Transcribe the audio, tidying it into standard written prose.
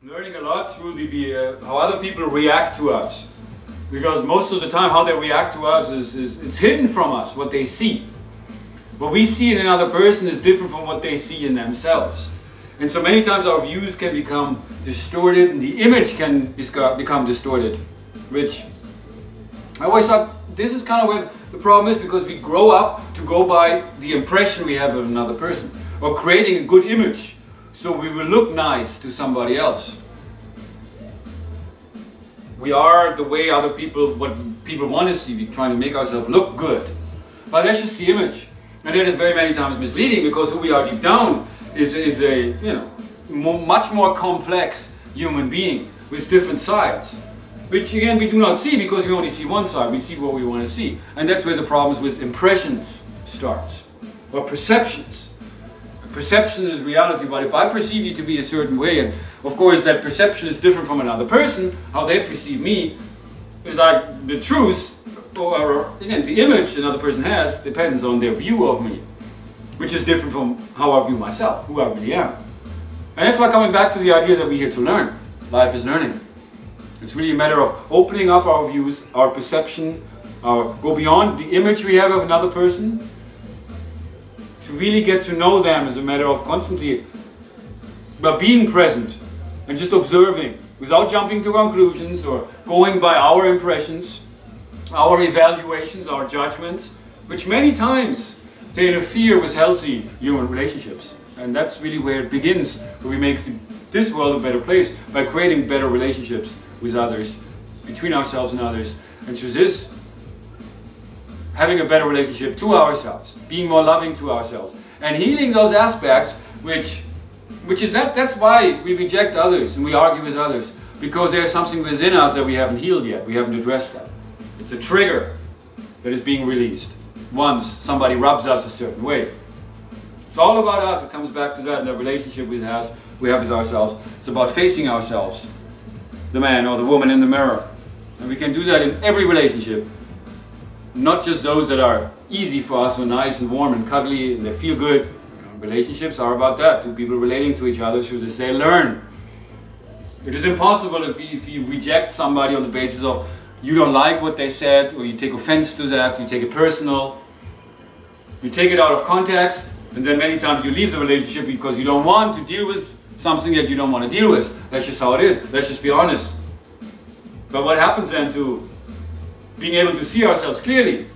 Learning a lot through how other people react to us. Because most of the time how they react to us is it's hidden from us, what they see. What we see in another person is different from what they see in themselves. And so many times our views can become distorted and the image can become distorted. Which I always thought this is kind of where the problem is, because we grow up to go by the impression we have of another person. Or creating a good image so we will look nice to somebody else. We are the way other people, what people want to see. We're trying to make ourselves look good. But that's just the image. And that is very many times misleading, because who we are deep down is a much more complex human being with different sides. Which again we do not see, because we only see one side. We see what we want to see. And that's where the problems with impressions starts. Or perceptions. Perception is reality, but if I perceive you to be a certain way, and of course that perception is different from another person, how they perceive me is like the truth, or again, the image another person has depends on their view of me, which is different from how I view myself, who I really am. And that's why, coming back to the idea that we're here to learn, life is learning. It's really a matter of opening up our views, our perception, go beyond the image we have of another person, to really get to know them as a matter of constantly being present and just observing without jumping to conclusions or going by our impressions, our evaluations, our judgments, which many times they interfere with healthy human relationships. And that's really where it begins, where we make this world a better place by creating better relationships with others, between ourselves and others. And through this, having a better relationship to ourselves, being more loving to ourselves, and healing those aspects which is that's why we reject others and we argue with others, because there's something within us that we haven't healed yet, we haven't addressed that. It's a trigger that is being released once somebody rubs us a certain way. It's all about us. It comes back to that, the relationship we have with ourselves. It's about facing ourselves, the man or the woman in the mirror. And we can do that in every relationship. Not just those that are easy for us, so nice and warm and cuddly and they feel good. Relationships are about that, two people relating to each other so as they learn. It is impossible if you reject somebody on the basis of you don't like what they said, or you take offense to that, you take it personal, you take it out of context, and then many times you leave the relationship because you don't want to deal with something that you don't want to deal with. That's just how it is. Let's just be honest. But what happens then to being able to see ourselves clearly